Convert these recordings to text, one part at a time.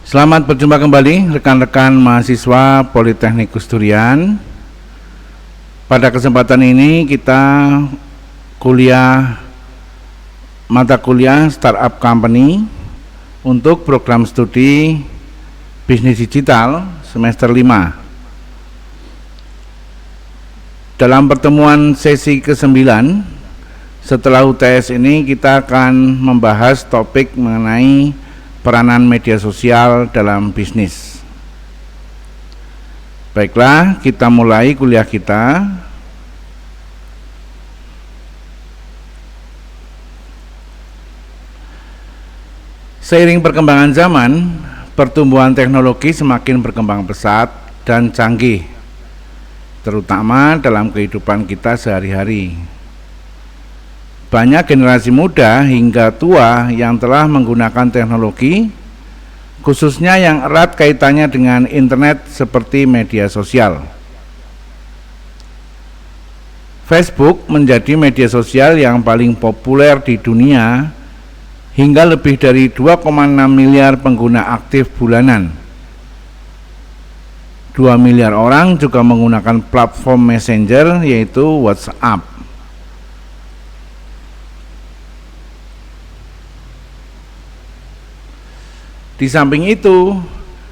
Selamat berjumpa kembali rekan-rekan mahasiswa Politeknik Gus-Durian. Pada kesempatan ini kita mata kuliah Startup Company untuk program studi Bisnis Digital semester 5. Dalam pertemuan sesi ke-9 setelah UTS ini kita akan membahas topik mengenai peranan media sosial dalam bisnis. Baiklah, kita mulai kuliah kita. Seiring perkembangan zaman, pertumbuhan teknologi semakin berkembang pesat dan canggih, terutama dalam kehidupan kita sehari-hari. Banyak generasi muda hingga tua yang telah menggunakan teknologi, khususnya yang erat kaitannya dengan internet seperti media sosial. Facebook menjadi media sosial yang paling populer di dunia, hingga lebih dari 2,6 miliar pengguna aktif bulanan. 2 miliar orang juga menggunakan platform Messenger yaitu WhatsApp. Di samping itu,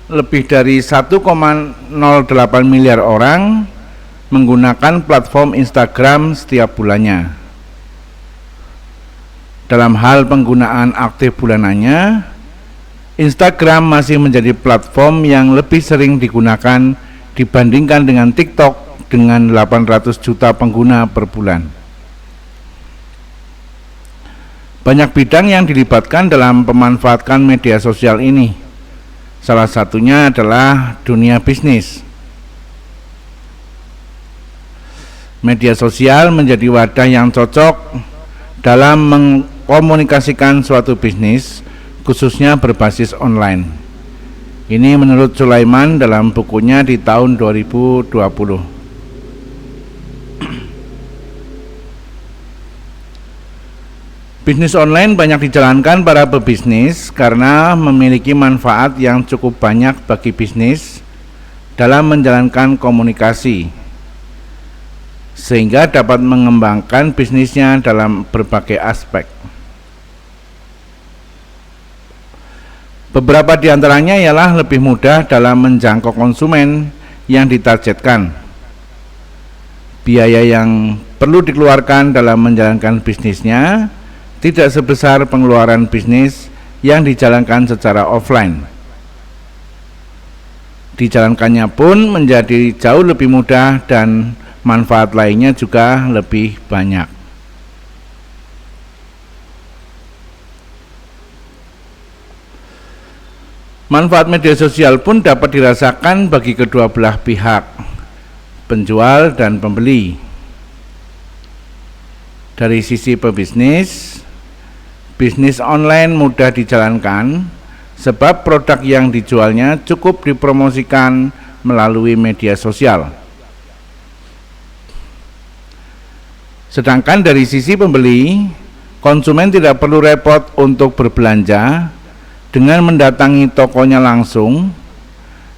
lebih dari 1,08 miliar orang menggunakan platform Instagram setiap bulannya. Dalam hal penggunaan aktif bulanannya, Instagram masih menjadi platform yang lebih sering digunakan dibandingkan dengan TikTok dengan 800 juta pengguna per bulan. Banyak bidang yang dilibatkan dalam pemanfaatan media sosial ini. Salah satunya adalah dunia bisnis. Media sosial menjadi wadah yang cocok dalam mengkomunikasikan suatu bisnis, khususnya berbasis online. Ini menurut Sulaiman dalam bukunya di tahun 2020. Bisnis online banyak dijalankan para pebisnis karena memiliki manfaat yang cukup banyak bagi bisnis dalam menjalankan komunikasi, sehingga dapat mengembangkan bisnisnya dalam berbagai aspek. Beberapa di antaranya ialah lebih mudah dalam menjangkau konsumen yang ditargetkan. Biaya yang perlu dikeluarkan dalam menjalankan bisnisnya tidak sebesar pengeluaran bisnis yang dijalankan secara offline. Dijalankannya pun menjadi jauh lebih mudah dan manfaat lainnya juga lebih banyak. Manfaat media sosial pun dapat dirasakan bagi kedua belah pihak, penjual dan pembeli. Dari sisi pebisnis, bisnis online mudah dijalankan sebab produk yang dijualnya cukup dipromosikan melalui media sosial. Sedangkan dari sisi pembeli, konsumen tidak perlu repot untuk berbelanja dengan mendatangi tokonya langsung,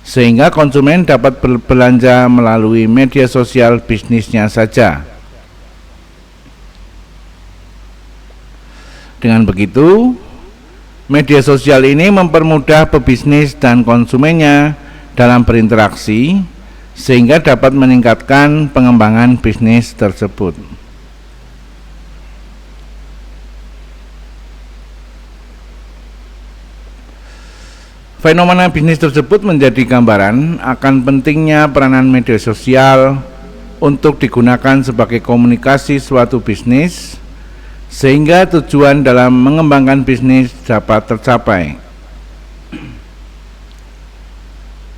sehingga konsumen dapat berbelanja melalui media sosial bisnisnya saja. Dengan begitu, media sosial ini mempermudah pebisnis dan konsumennya dalam berinteraksi, sehingga dapat meningkatkan pengembangan bisnis tersebut. Fenomena bisnis tersebut menjadi gambaran akan pentingnya peranan media sosial untuk digunakan sebagai komunikasi suatu bisnis, sehingga tujuan dalam mengembangkan bisnis dapat tercapai.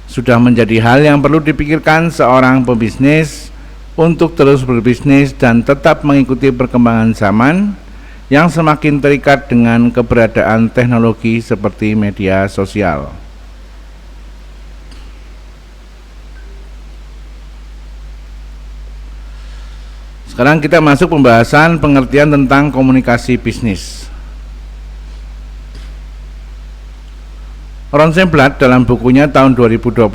Sudah menjadi hal yang perlu dipikirkan seorang pebisnis untuk terus berbisnis dan tetap mengikuti perkembangan zaman yang semakin terikat dengan keberadaan teknologi seperti media sosial. Sekarang kita masuk pembahasan pengertian tentang komunikasi bisnis. Rosenblatt dalam bukunya tahun 2022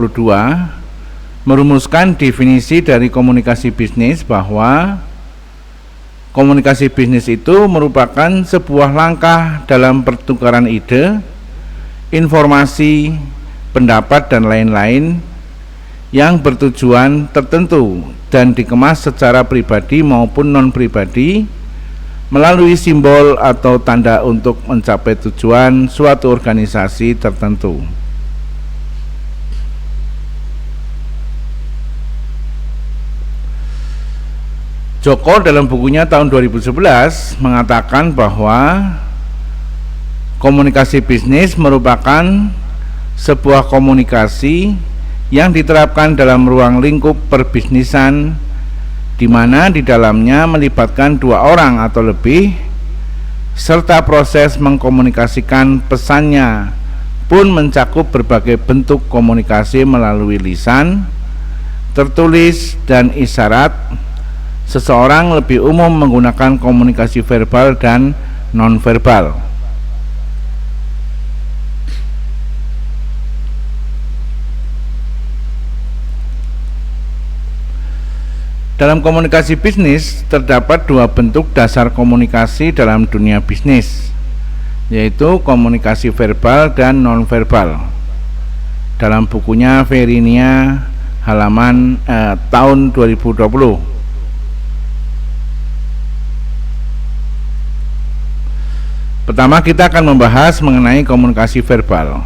merumuskan definisi dari komunikasi bisnis bahwa komunikasi bisnis itu merupakan sebuah langkah dalam pertukaran ide, informasi, pendapat, dan lain-lain yang bertujuan tertentu dan dikemas secara pribadi maupun non-pribadi melalui simbol atau tanda untuk mencapai tujuan suatu organisasi tertentu. Joko dalam bukunya tahun 2011 mengatakan bahwa komunikasi bisnis merupakan sebuah komunikasi yang diterapkan dalam ruang lingkup perbisnisan, di mana di dalamnya melibatkan dua orang atau lebih, serta proses mengkomunikasikan pesannya pun mencakup berbagai bentuk komunikasi melalui lisan, tertulis, dan isyarat. Seseorang lebih umum menggunakan komunikasi verbal dan nonverbal. Dalam komunikasi bisnis terdapat dua bentuk dasar komunikasi dalam dunia bisnis, yaitu komunikasi verbal dan nonverbal. Dalam bukunya Verinia halaman tahun 2020. Pertama, kita akan membahas mengenai komunikasi verbal.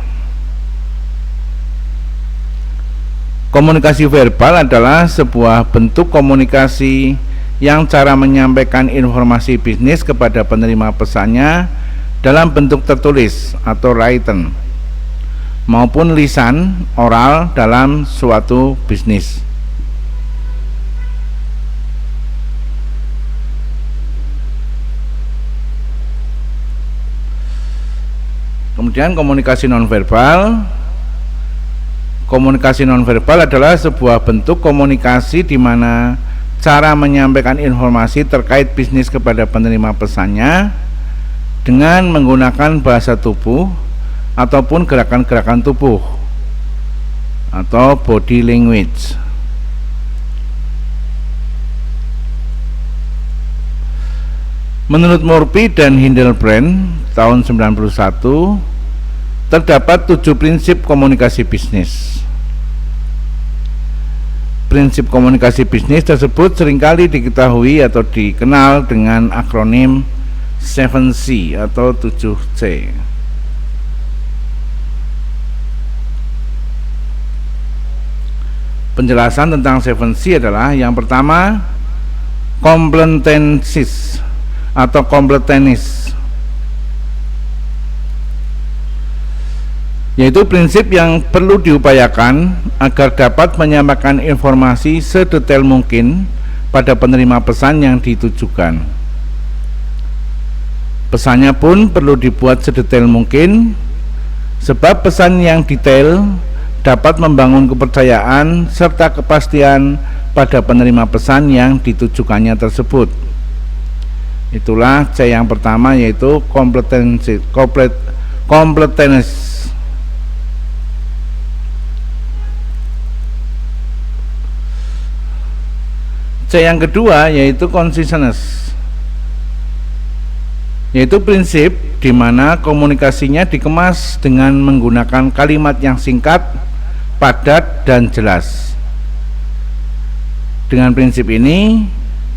Komunikasi verbal adalah sebuah bentuk komunikasi yang cara menyampaikan informasi bisnis kepada penerima pesannya dalam bentuk tertulis atau written maupun lisan oral dalam suatu bisnis. Kemudian komunikasi nonverbal. Komunikasi nonverbal adalah sebuah bentuk komunikasi di mana cara menyampaikan informasi terkait bisnis kepada penerima pesannya dengan menggunakan bahasa tubuh ataupun gerakan-gerakan tubuh atau body language. Menurut Murphy dan Hildebrand tahun 91, terdapat 7 prinsip komunikasi bisnis. Prinsip komunikasi bisnis tersebut seringkali diketahui atau dikenal dengan akronim 7C atau 7C. Penjelasan tentang 7C adalah: yang pertama, competencies atau kompetenis, yaitu prinsip yang perlu diupayakan agar dapat menyampaikan informasi sedetail mungkin pada penerima pesan yang ditujukan. Pesannya pun perlu dibuat sedetail mungkin, sebab pesan yang detail dapat membangun kepercayaan serta kepastian pada penerima pesan yang ditujukannya tersebut. Itulah C yang pertama, yaitu kompetensi. C yang kedua yaitu consciousness, yaitu prinsip di mana komunikasinya dikemas dengan menggunakan kalimat yang singkat, padat, dan jelas. Dengan prinsip ini,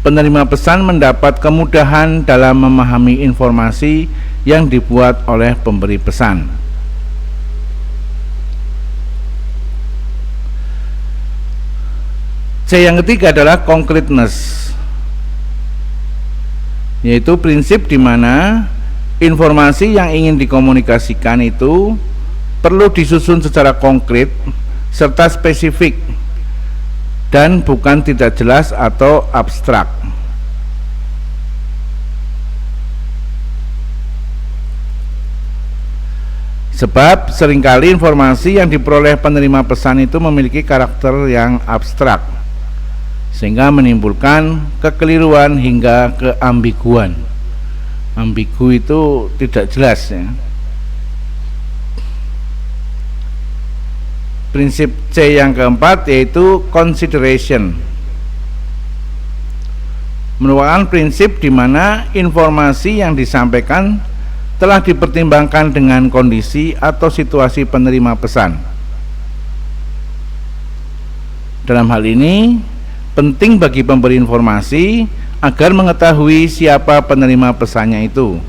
penerima pesan mendapat kemudahan dalam memahami informasi yang dibuat oleh pemberi pesan. C yang ketiga adalah concreteness, yaitu prinsip di mana informasi yang ingin dikomunikasikan itu perlu disusun secara konkret serta spesifik dan bukan tidak jelas atau abstrak. Sebab seringkali informasi yang diperoleh penerima pesan itu memiliki karakter yang abstrak, sehingga menimbulkan kekeliruan hingga keambiguan. Ambigu itu tidak jelas ya. Prinsip C yang keempat yaitu consideration. Merupakan prinsip di mana informasi yang disampaikan telah dipertimbangkan dengan kondisi atau situasi penerima pesan. Dalam hal ini, penting bagi pemberi informasi agar mengetahui siapa penerima pesannya itu.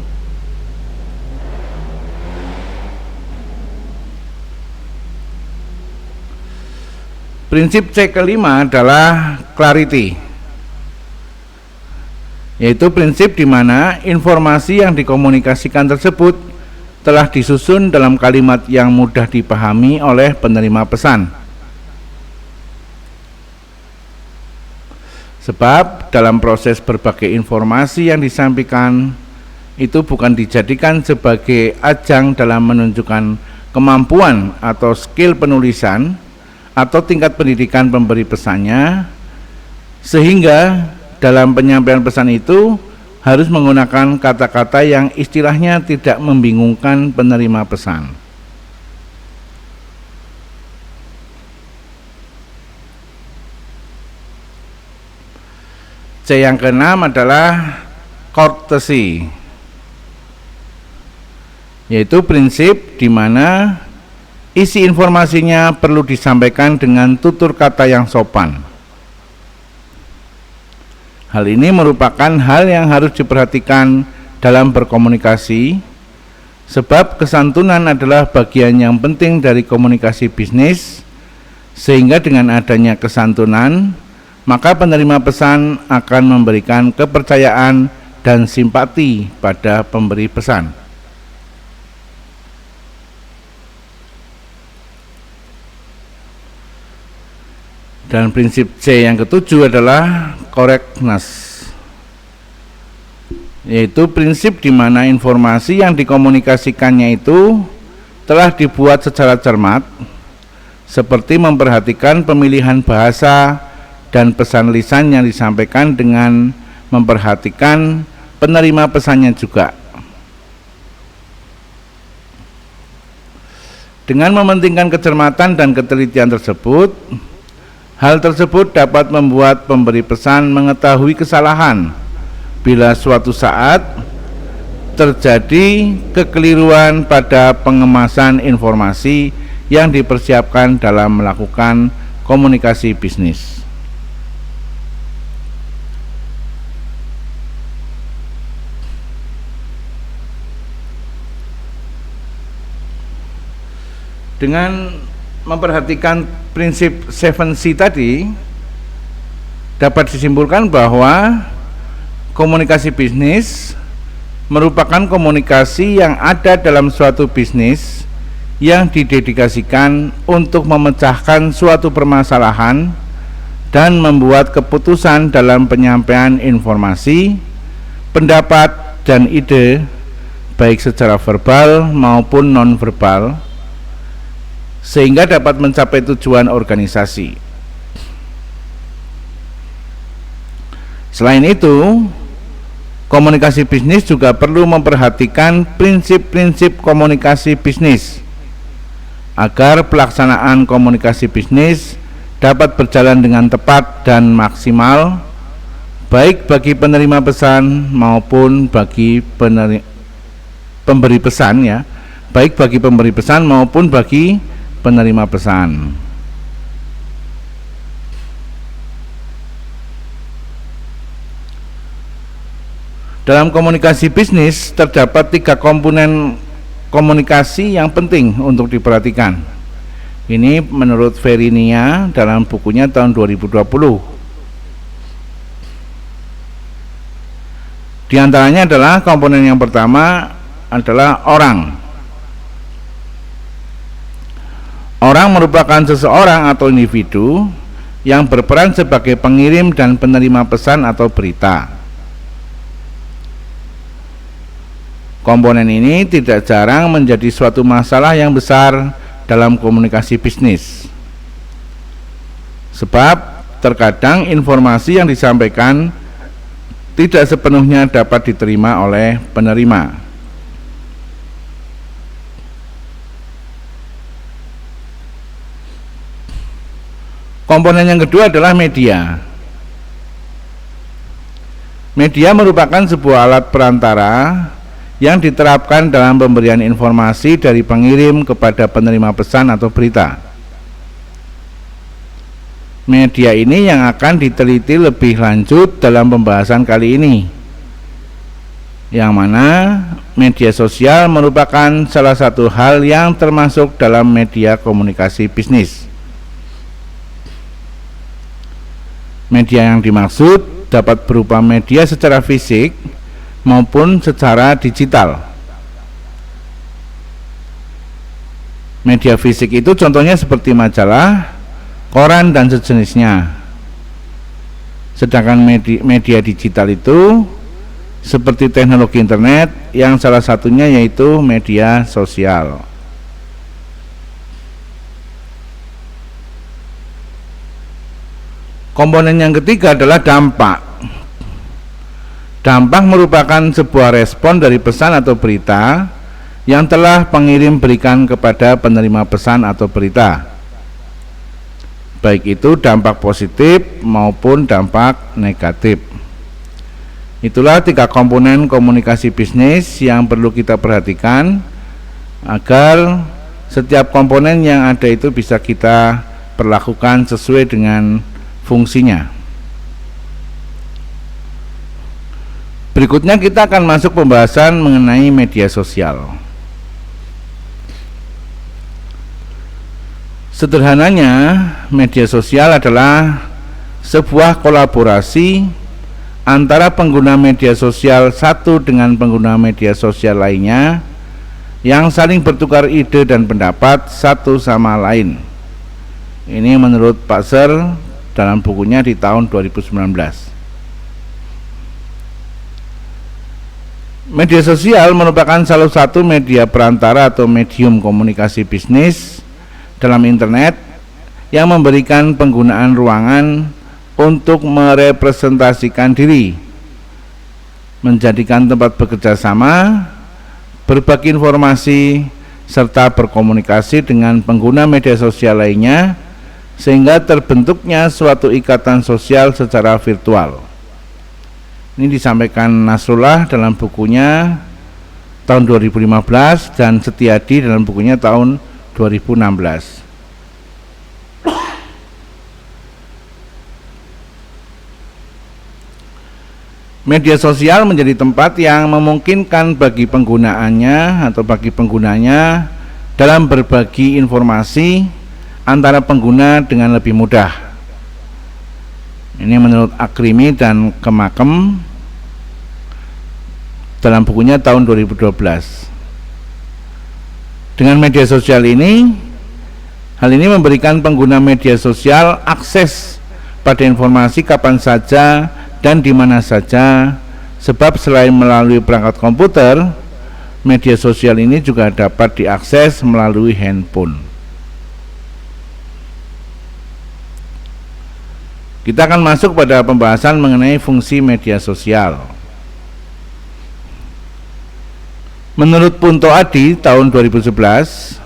Prinsip C kelima adalah clarity, yaitu prinsip di mana informasi yang dikomunikasikan tersebut telah disusun dalam kalimat yang mudah dipahami oleh penerima pesan. Sebab dalam proses berbagai informasi yang disampaikan itu bukan dijadikan sebagai ajang dalam menunjukkan kemampuan atau skill penulisan atau tingkat pendidikan pemberi pesannya, sehingga dalam penyampaian pesan itu harus menggunakan kata-kata yang istilahnya tidak membingungkan penerima pesan. C yang keenam adalah courtesy, yaitu prinsip di mana isi informasinya perlu disampaikan dengan tutur kata yang sopan. Hal ini merupakan hal yang harus diperhatikan dalam berkomunikasi, sebab kesantunan adalah bagian yang penting dari komunikasi bisnis, sehingga dengan adanya kesantunan, maka penerima pesan akan memberikan kepercayaan dan simpati pada pemberi pesan. Dan prinsip C yang ketujuh adalah correctness, yaitu prinsip di mana informasi yang dikomunikasikannya itu telah dibuat secara cermat, seperti memperhatikan pemilihan bahasa dan pesan lisan yang disampaikan dengan memperhatikan penerima pesannya juga. Dengan mementingkan kecermatan dan ketelitian tersebut, hal tersebut dapat membuat pemberi pesan mengetahui kesalahan bila suatu saat terjadi kekeliruan pada pengemasan informasi yang dipersiapkan dalam melakukan komunikasi bisnis. Dengan memperhatikan prinsip 7C tadi, dapat disimpulkan bahwa komunikasi bisnis merupakan komunikasi yang ada dalam suatu bisnis yang didedikasikan untuk memecahkan suatu permasalahan dan membuat keputusan dalam penyampaian informasi, pendapat, dan ide, baik secara verbal maupun non-verbal, sehingga dapat mencapai tujuan organisasi. Selain itu, komunikasi bisnis juga perlu memperhatikan prinsip-prinsip komunikasi bisnis agar pelaksanaan komunikasi bisnis dapat berjalan dengan tepat dan maksimal, baik bagi penerima pesan maupun bagi pemberi pesan, ya, baik bagi pemberi pesan maupun bagi penerima pesan. Dalam komunikasi bisnis terdapat 3 komponen komunikasi yang penting untuk diperhatikan. Ini menurut Verinia dalam bukunya tahun 2020. Di antaranya adalah komponen yang pertama adalah orang. Orang merupakan seseorang atau individu yang berperan sebagai pengirim dan penerima pesan atau berita. Komponen ini tidak jarang menjadi suatu masalah yang besar dalam komunikasi bisnis, sebab terkadang informasi yang disampaikan tidak sepenuhnya dapat diterima oleh penerima. Komponen yang kedua adalah media. Media merupakan sebuah alat perantara yang diterapkan dalam pemberian informasi dari pengirim kepada penerima pesan atau berita. Media ini yang akan diteliti lebih lanjut dalam pembahasan kali ini, yang mana media sosial merupakan salah satu hal yang termasuk dalam media komunikasi bisnis. Media yang dimaksud dapat berupa media secara fisik maupun secara digital. Media fisik itu contohnya seperti majalah, koran, dan sejenisnya. Sedangkan media digital itu seperti teknologi internet, yang salah satunya yaitu media sosial. Komponen yang ketiga adalah dampak. Dampak merupakan sebuah respon dari pesan atau berita yang telah pengirim berikan kepada penerima pesan atau berita, baik itu dampak positif maupun dampak negatif. Itulah 3 komponen komunikasi bisnis yang perlu kita perhatikan agar setiap komponen yang ada itu bisa kita perlakukan sesuai dengan fungsinya. Berikutnya kita akan masuk pembahasan mengenai media sosial. Sederhananya, media sosial adalah sebuah kolaborasi antara pengguna media sosial satu dengan pengguna media sosial lainnya yang saling bertukar ide dan pendapat satu sama lain. Ini menurut Pak Ser dalam bukunya di tahun 2019. Media sosial merupakan salah satu media perantara atau medium komunikasi bisnis dalam internet yang memberikan penggunaan ruangan untuk merepresentasikan diri, menjadikan tempat bekerja sama, berbagi informasi, serta berkomunikasi dengan pengguna media sosial lainnya, sehingga terbentuknya suatu ikatan sosial secara virtual. Ini disampaikan Nasrullah dalam bukunya tahun 2015 dan Setiadi dalam bukunya tahun 2016. Media sosial menjadi tempat yang memungkinkan bagi penggunaannya atau bagi penggunanya dalam berbagi informasi antara pengguna dengan lebih mudah. Ini menurut Akrimi dan Kemakem dalam bukunya tahun 2012. Dengan media sosial ini, hal ini memberikan pengguna media sosial akses pada informasi kapan saja dan di mana saja, sebab selain melalui perangkat komputer, media sosial ini juga dapat diakses melalui handphone. Kita akan masuk pada pembahasan mengenai fungsi media sosial. Menurut Punto Adi tahun 2011,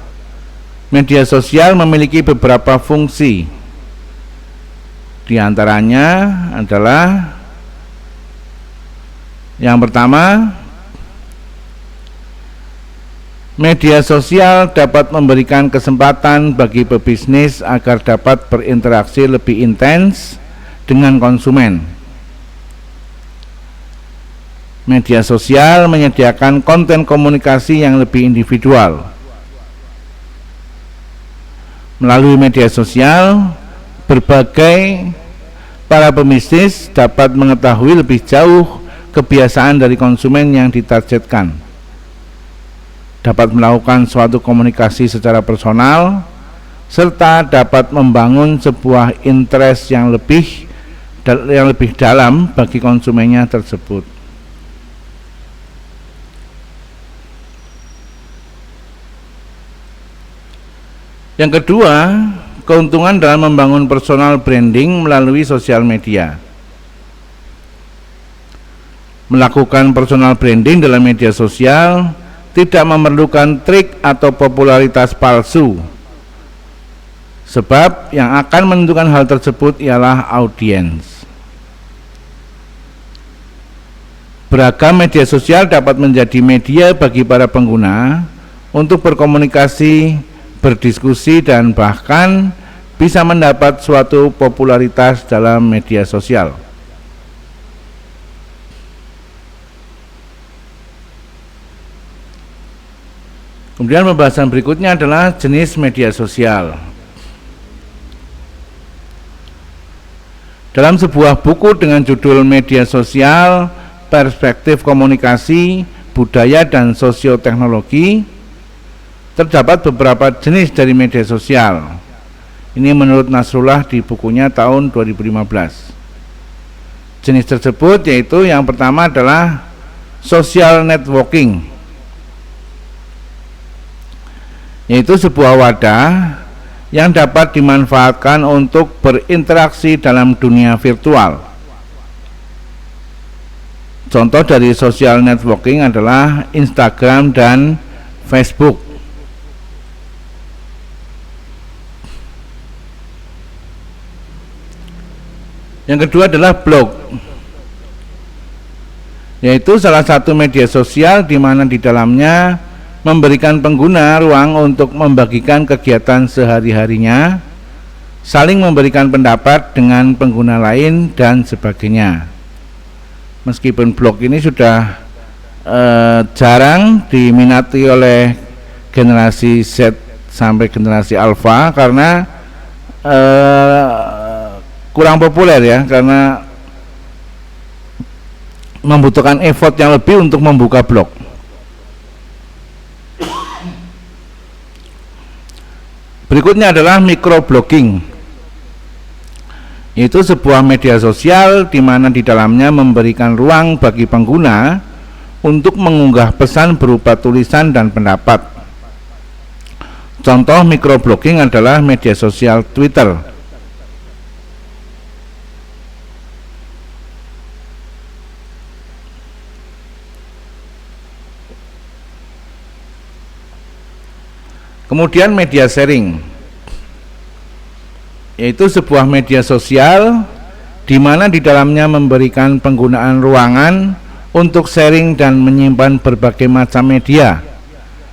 media sosial memiliki beberapa fungsi. Di antaranya adalah yang pertama, media sosial dapat memberikan kesempatan bagi pebisnis agar dapat berinteraksi lebih intens dengan konsumen. Media sosial menyediakan konten komunikasi yang lebih individual. Melalui media sosial, berbagai para pebisnis dapat mengetahui lebih jauh kebiasaan dari konsumen yang ditargetkan, dapat melakukan suatu komunikasi secara personal, serta dapat membangun sebuah interest yang lebih dalam bagi konsumennya tersebut. Yang kedua, keuntungan dalam membangun personal branding melalui sosial media. Melakukan personal branding dalam media sosial tidak memerlukan trik atau popularitas palsu. Sebab yang akan menentukan hal tersebut ialah audiens. Beragam media sosial dapat menjadi media bagi para pengguna untuk berkomunikasi, berdiskusi, dan bahkan bisa mendapat suatu popularitas dalam media sosial. Kemudian pembahasan berikutnya adalah jenis media sosial. Dalam sebuah buku dengan judul Media Sosial, Perspektif Komunikasi, Budaya, dan Sosioteknologi, terdapat beberapa jenis dari media sosial. Ini menurut Nasrullah di bukunya tahun 2015. Jenis tersebut yaitu yang pertama adalah social networking, yaitu sebuah wadah yang dapat dimanfaatkan untuk berinteraksi dalam dunia virtual. Contoh dari social networking adalah Instagram dan Facebook. Yang kedua adalah blog, yaitu salah satu media sosial di mana di dalamnya memberikan pengguna ruang untuk membagikan kegiatan sehari-harinya, saling memberikan pendapat dengan pengguna lain, dan sebagainya. Meskipun blog ini sudah jarang diminati oleh generasi Z sampai generasi Alpha karena kurang populer ya, karena membutuhkan effort yang lebih untuk membuka blog. Berikutnya adalah microblogging, yaitu sebuah media sosial di mana di dalamnya memberikan ruang bagi pengguna untuk mengunggah pesan berupa tulisan dan pendapat. Contoh microblogging adalah media sosial Twitter. Kemudian media sharing, yaitu sebuah media sosial di mana di dalamnya memberikan penggunaan ruangan untuk sharing dan menyimpan berbagai macam media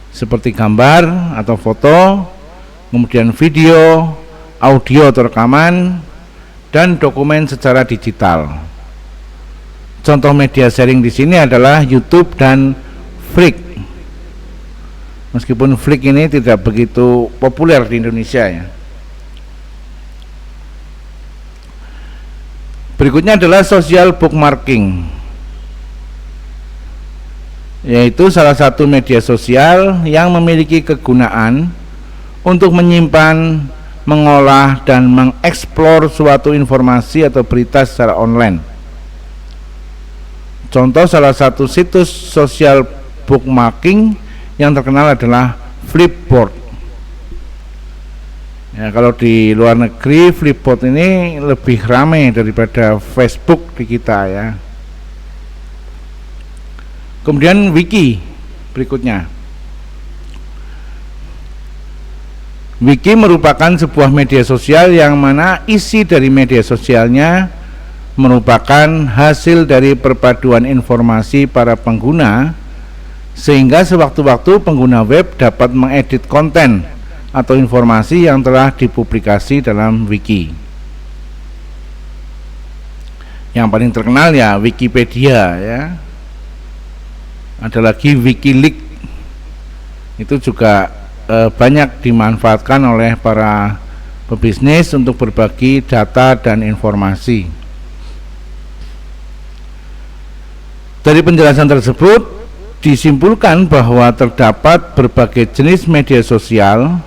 seperti gambar atau foto, kemudian video, audio atau rekaman, dan dokumen secara digital. Contoh media sharing di sini adalah YouTube dan Flickr. Meskipun Flickr ini tidak begitu populer di Indonesia ya. Berikutnya adalah social bookmarking, yaitu salah satu media sosial yang memiliki kegunaan untuk menyimpan, mengolah, dan mengeksplor suatu informasi atau berita secara online. Contoh salah satu situs social bookmarking yang terkenal adalah Flipboard. Ya, kalau di luar negeri Flipboard ini lebih ramai daripada Facebook di kita ya. Kemudian wiki berikutnya. Wiki merupakan sebuah media sosial yang mana isi dari media sosialnya merupakan hasil dari perpaduan informasi para pengguna, sehingga sewaktu-waktu pengguna web dapat mengedit konten atau informasi yang telah dipublikasi dalam wiki. Yang paling terkenal ya Wikipedia ya. Ada lagi Wikileaks, itu juga banyak dimanfaatkan oleh para pebisnis untuk berbagi data dan informasi. Dari penjelasan tersebut disimpulkan bahwa terdapat berbagai jenis media sosial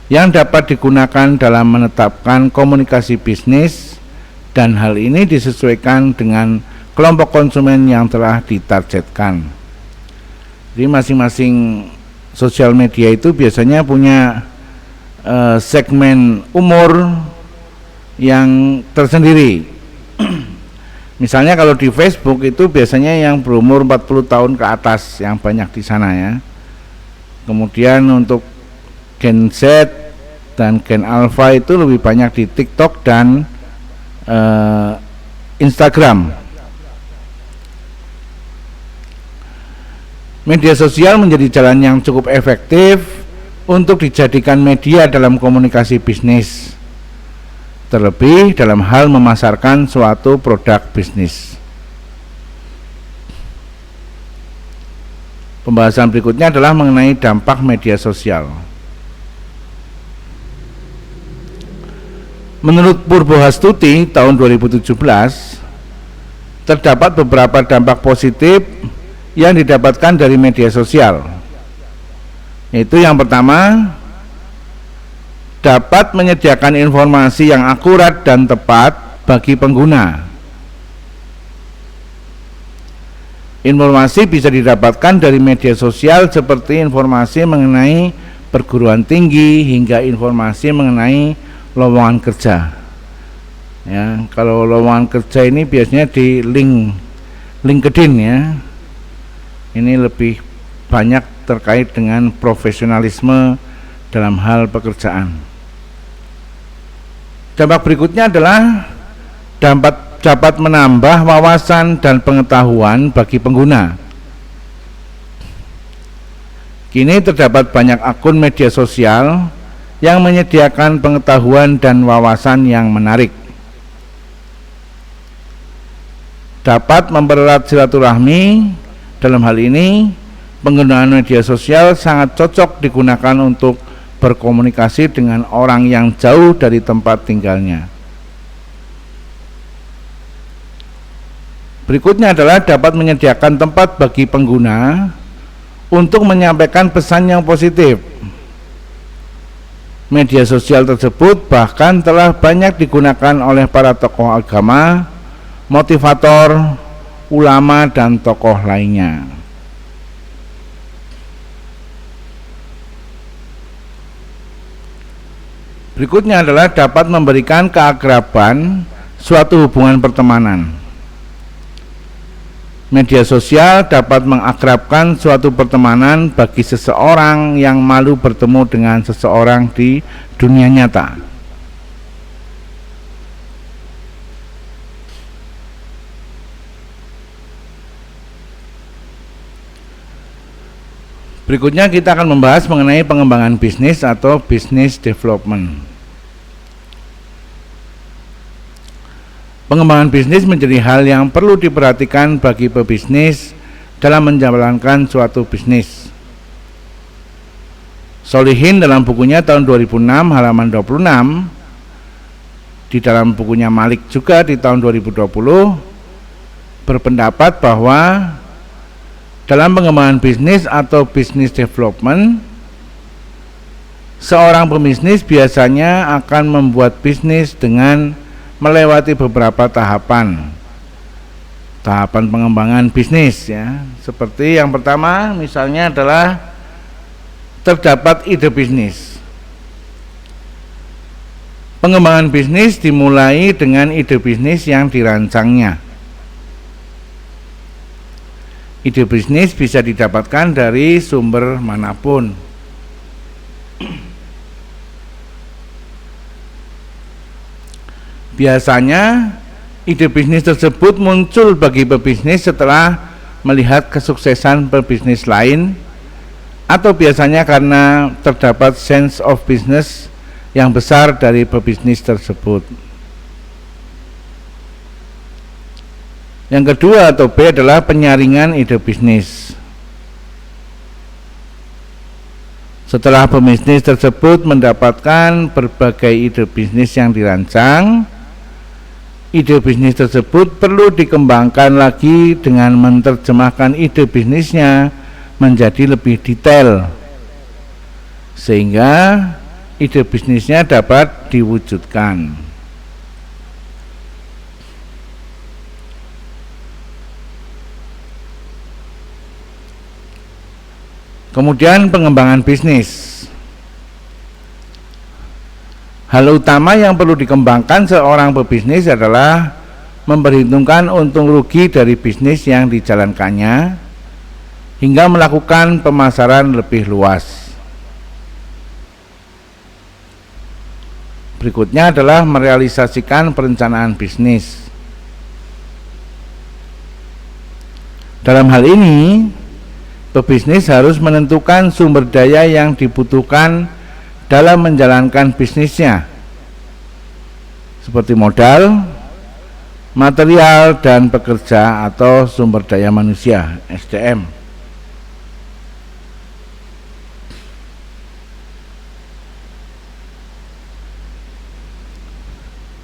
yang dapat digunakan dalam menetapkan komunikasi bisnis, dan hal ini disesuaikan dengan kelompok konsumen yang telah ditargetkan. Jadi masing-masing sosial media itu biasanya punya segmen umur yang tersendiri. Misalnya kalau di Facebook itu biasanya yang berumur 40 tahun ke atas yang banyak di sana ya. Kemudian untuk Gen Z dan gen alpha itu lebih banyak di TikTok dan Instagram. Media sosial menjadi jalan yang cukup efektif untuk dijadikan media dalam komunikasi bisnis, terlebih dalam hal memasarkan suatu produk bisnis. Pembahasan berikutnya adalah mengenai dampak media sosial. Menurut Purbohastuti tahun 2017, terdapat beberapa dampak positif yang didapatkan dari media sosial. Yaitu yang pertama, dapat menyediakan informasi yang akurat dan tepat bagi pengguna. Informasi bisa didapatkan dari media sosial seperti informasi mengenai perguruan tinggi hingga informasi mengenai lowongan kerja. Ya, kalau lowongan kerja ini biasanya di LinkedIn ya. Ini lebih banyak terkait dengan profesionalisme dalam hal pekerjaan. Dampak berikutnya adalah dapat menambah wawasan dan pengetahuan bagi pengguna. Kini terdapat banyak akun media sosial yang menyediakan pengetahuan dan wawasan yang menarik. Dapat mempererat silaturahmi. Dalam hal ini, penggunaan media sosial sangat cocok digunakan untuk berkomunikasi dengan orang yang jauh dari tempat tinggalnya. Berikutnya adalah dapat menyediakan tempat bagi pengguna untuk menyampaikan pesan yang positif. Media sosial tersebut bahkan telah banyak digunakan oleh para tokoh agama, motivator, ulama, dan tokoh lainnya. Berikutnya adalah dapat memberikan keakraban suatu hubungan pertemanan. Media sosial dapat mengakrabkan suatu pertemanan bagi seseorang yang malu bertemu dengan seseorang di dunia nyata. Berikutnya kita akan membahas mengenai pengembangan bisnis atau business development. Pengembangan bisnis menjadi hal yang perlu diperhatikan bagi pebisnis dalam menjalankan suatu bisnis. Solihin dalam bukunya tahun 2006 halaman 26, di dalam bukunya Malik juga di tahun 2020 berpendapat bahwa dalam pengembangan bisnis atau business development, seorang pebisnis biasanya akan membuat bisnis dengan melewati beberapa tahapan pengembangan bisnis ya. Seperti yang pertama misalnya adalah terdapat ide bisnis. Pengembangan bisnis dimulai dengan ide bisnis yang dirancangnya. Ide bisnis bisa didapatkan dari sumber manapun. Biasanya ide bisnis tersebut muncul bagi pebisnis setelah melihat kesuksesan pebisnis lain, atau biasanya karena terdapat sense of business yang besar dari pebisnis tersebut. Yang kedua atau B adalah penyaringan ide bisnis. Setelah pebisnis tersebut mendapatkan berbagai ide bisnis yang dirancang, ide bisnis tersebut perlu dikembangkan lagi dengan menerjemahkan ide bisnisnya menjadi lebih detail, sehingga ide bisnisnya dapat diwujudkan. Kemudian pengembangan bisnis. Hal utama yang perlu dikembangkan seorang pebisnis adalah memperhitungkan untung rugi dari bisnis yang dijalankannya hingga melakukan pemasaran lebih luas. Berikutnya adalah merealisasikan perencanaan bisnis. Dalam hal ini, pebisnis harus menentukan sumber daya yang dibutuhkan dalam menjalankan bisnisnya, seperti modal, material, dan pekerja atau sumber daya manusia (SDM).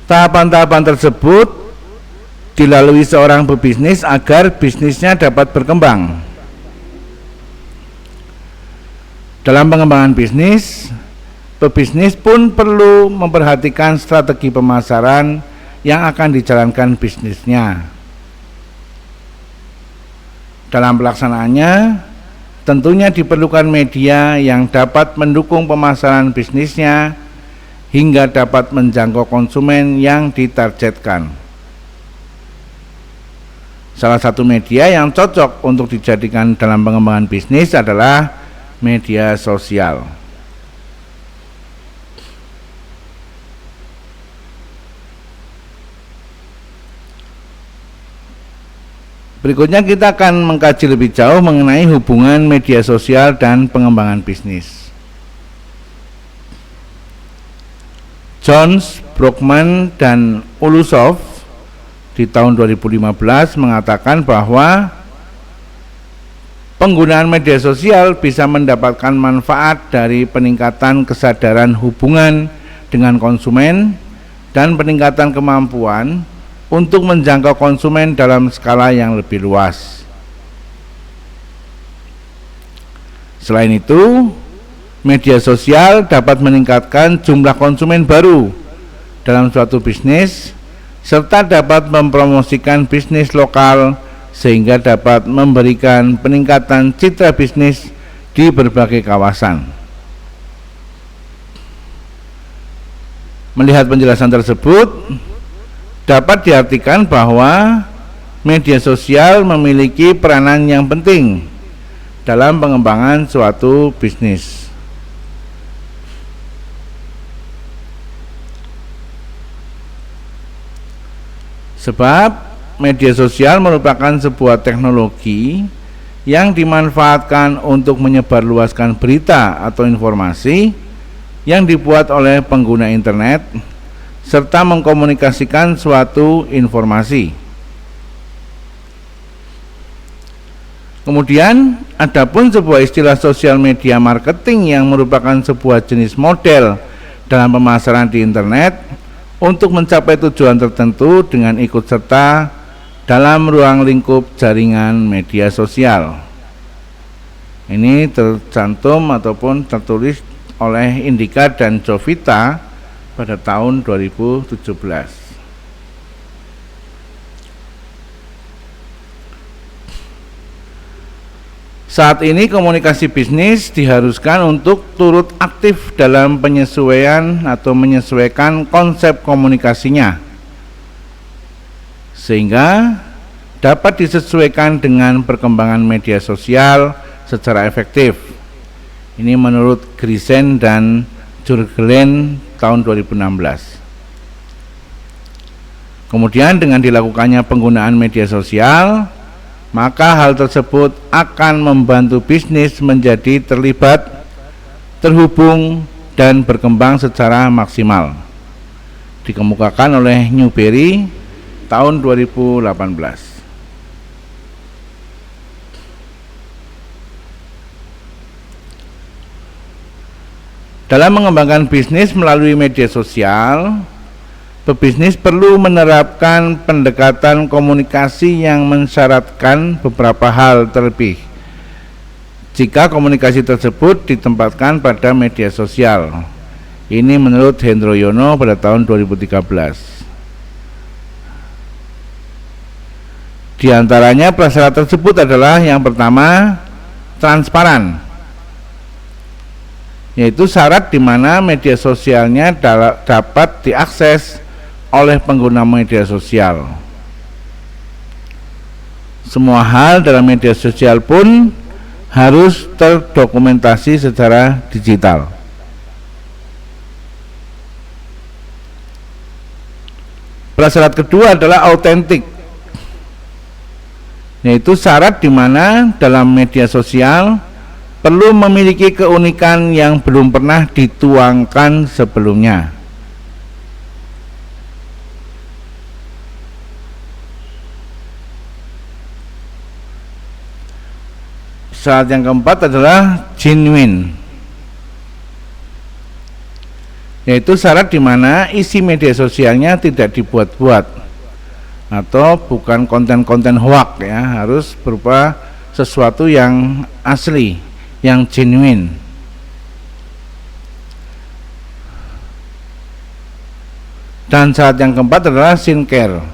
Tahapan-tahapan tersebut dilalui seorang pebisnis agar bisnisnya dapat berkembang. Dalam pengembangan bisnis, pebisnis pun perlu memperhatikan strategi pemasaran yang akan dijalankan bisnisnya. Dalam pelaksanaannya, tentunya diperlukan media yang dapat mendukung pemasaran bisnisnya hingga dapat menjangkau konsumen yang ditargetkan. Salah satu media yang cocok untuk dijadikan dalam pengembangan bisnis adalah media sosial. Berikutnya kita akan mengkaji lebih jauh mengenai hubungan media sosial dan pengembangan bisnis. Jones, Brockman, dan Ulusov di tahun 2015 mengatakan bahwa penggunaan media sosial bisa mendapatkan manfaat dari peningkatan kesadaran hubungan dengan konsumen dan peningkatan kemampuan untuk menjangkau konsumen dalam skala yang lebih luas. Selain itu, media sosial dapat meningkatkan jumlah konsumen baru dalam suatu bisnis serta dapat mempromosikan bisnis lokal sehingga dapat memberikan peningkatan citra bisnis di berbagai kawasan. Melihat penjelasan tersebut, dapat diartikan bahwa media sosial memiliki peranan yang penting dalam pengembangan suatu bisnis. Sebab media sosial merupakan sebuah teknologi yang dimanfaatkan untuk menyebarluaskan berita atau informasi yang dibuat oleh pengguna internet serta mengkomunikasikan suatu informasi. Kemudian, adapun sebuah istilah sosial media marketing yang merupakan sebuah jenis model dalam pemasaran di internet untuk mencapai tujuan tertentu dengan ikut serta dalam ruang lingkup jaringan media sosial. Ini tercantum ataupun tertulis oleh Indika dan Jovita pada tahun 2017. Saat ini komunikasi bisnis diharuskan untuk turut aktif dalam penyesuaian atau menyesuaikan konsep komunikasinya sehingga dapat disesuaikan dengan perkembangan media sosial secara efektif. Ini menurut Grisen dan Jurgelen tahun 2016. Kemudian dengan dilakukannya penggunaan media sosial, maka hal tersebut akan membantu bisnis menjadi terlibat, terhubung, dan berkembang secara maksimal. Dikemukakan oleh Newberry tahun 2018. Dalam mengembangkan bisnis melalui media sosial, pebisnis perlu menerapkan pendekatan komunikasi yang mensyaratkan beberapa hal terlebih jika komunikasi tersebut ditempatkan pada media sosial. Ini menurut Hendro Yono pada tahun 2013. Di antaranya prasyarat tersebut adalah yang pertama, transparan, yaitu syarat di mana media sosialnya dapat diakses oleh pengguna media sosial. Semua hal dalam media sosial pun harus terdokumentasi secara digital. Prasyarat kedua adalah autentik, yaitu syarat di mana dalam media sosial perlu memiliki keunikan yang belum pernah dituangkan sebelumnya. Syarat yang keempat adalah genuine, yaitu syarat di mana isi media sosialnya tidak dibuat-buat atau bukan konten-konten hoax ya, harus berupa sesuatu yang asli, yang genuine. Dan syarat yang keempat adalah sincere,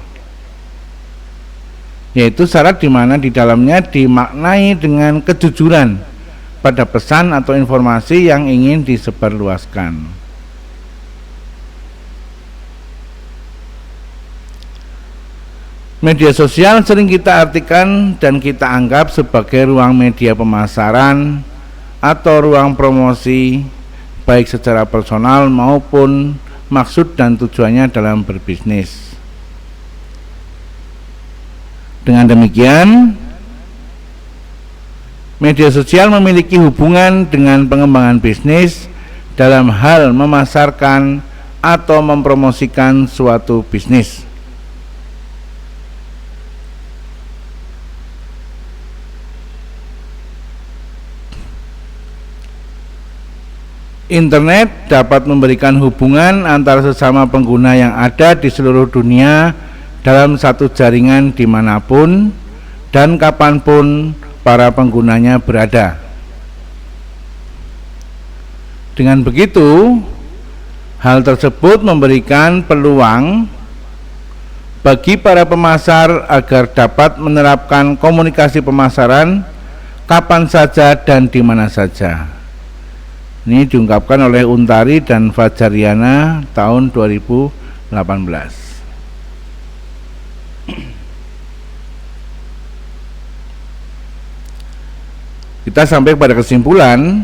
yaitu syarat di mana di dalamnya dimaknai dengan kejujuran pada pesan atau informasi yang ingin disebarluaskan. Media sosial sering kita artikan dan kita anggap sebagai ruang media pemasaran atau ruang promosi, baik secara personal maupun maksud dan tujuannya dalam berbisnis. Dengan demikian, media sosial memiliki hubungan dengan pengembangan bisnis dalam hal memasarkan atau mempromosikan suatu bisnis. Internet dapat memberikan hubungan antara sesama pengguna yang ada di seluruh dunia dalam satu jaringan dimanapun dan kapanpun para penggunanya berada. Dengan begitu, hal tersebut memberikan peluang bagi para pemasar agar dapat menerapkan komunikasi pemasaran kapan saja dan di mana saja. Ini diungkapkan oleh Untari dan Fajariana tahun 2018. Kita sampai pada kesimpulan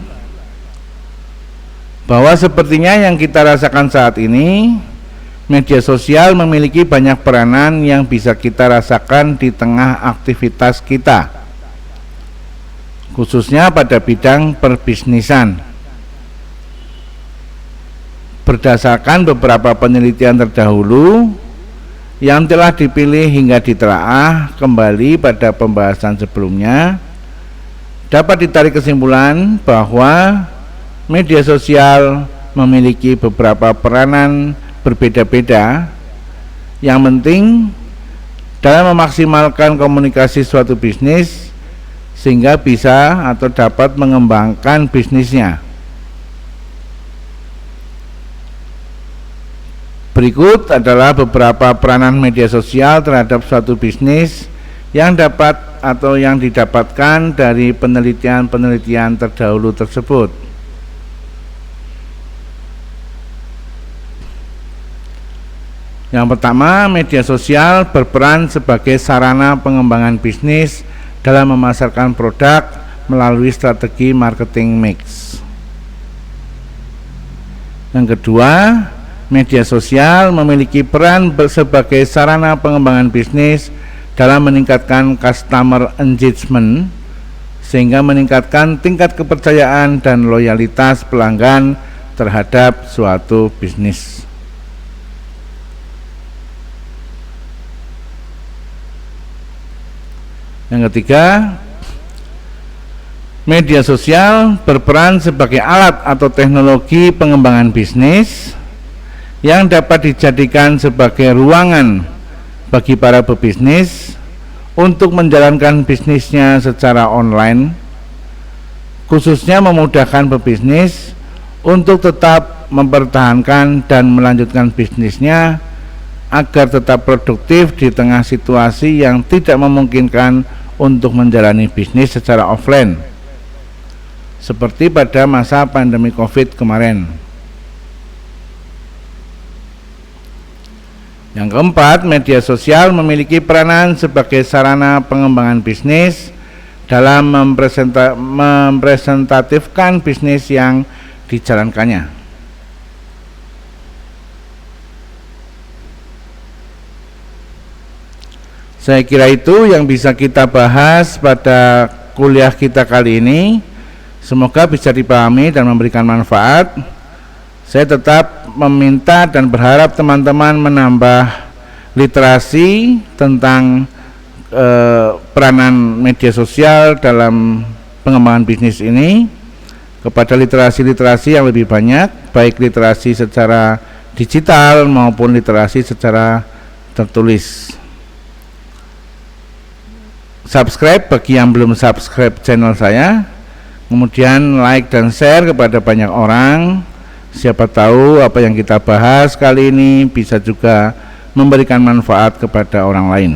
bahwa sepertinya yang kita rasakan saat ini, media sosial memiliki banyak peranan yang bisa kita rasakan di tengah aktivitas kita, khususnya pada bidang perbisnisan. Berdasarkan beberapa penelitian terdahulu yang telah dipilih hingga ditelaah kembali pada pembahasan sebelumnya, dapat ditarik kesimpulan bahwa media sosial memiliki beberapa peranan berbeda-beda yang penting dalam memaksimalkan komunikasi suatu bisnis sehingga bisa atau dapat mengembangkan bisnisnya. Berikut adalah beberapa peranan media sosial terhadap suatu bisnis yang dapat atau yang didapatkan dari penelitian-penelitian terdahulu tersebut. Yang pertama, media sosial berperan sebagai sarana pengembangan bisnis dalam memasarkan produk melalui strategi marketing mix. Yang kedua, media sosial memiliki peran sebagai sarana pengembangan bisnis dalam meningkatkan customer engagement sehingga meningkatkan tingkat kepercayaan dan loyalitas pelanggan terhadap suatu bisnis. Yang ketiga, media sosial berperan sebagai alat atau teknologi pengembangan bisnis yang dapat dijadikan sebagai ruangan bagi para pebisnis untuk menjalankan bisnisnya secara online, khususnya memudahkan pebisnis untuk tetap mempertahankan dan melanjutkan bisnisnya agar tetap produktif di tengah situasi yang tidak memungkinkan untuk menjalani bisnis secara offline, seperti pada masa pandemi COVID kemarin. Yang keempat, media sosial memiliki peranan sebagai sarana pengembangan bisnis dalam mempresentatifkan bisnis yang dijalankannya. Saya kira itu yang bisa kita bahas pada kuliah kita kali ini. Semoga bisa dipahami dan memberikan manfaat. Saya tetap meminta dan berharap teman-teman menambah literasi tentang peranan media sosial dalam pengembangan bisnis ini, kepada literasi-literasi yang lebih banyak, baik literasi secara digital maupun literasi secara tertulis. Subscribe bagi yang belum subscribe channel saya, kemudian like dan share kepada banyak orang. Siapa tahu apa yang kita bahas kali ini bisa juga memberikan manfaat kepada orang lain.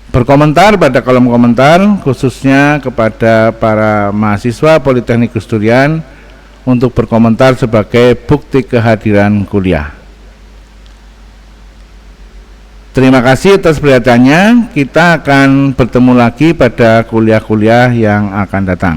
Berkomentar pada kolom komentar, khususnya kepada para mahasiswa Politeknik Gus Durian, untuk berkomentar sebagai bukti kehadiran kuliah. Terima kasih atas perhatiannya. Kita akan bertemu lagi pada kuliah-kuliah yang akan datang.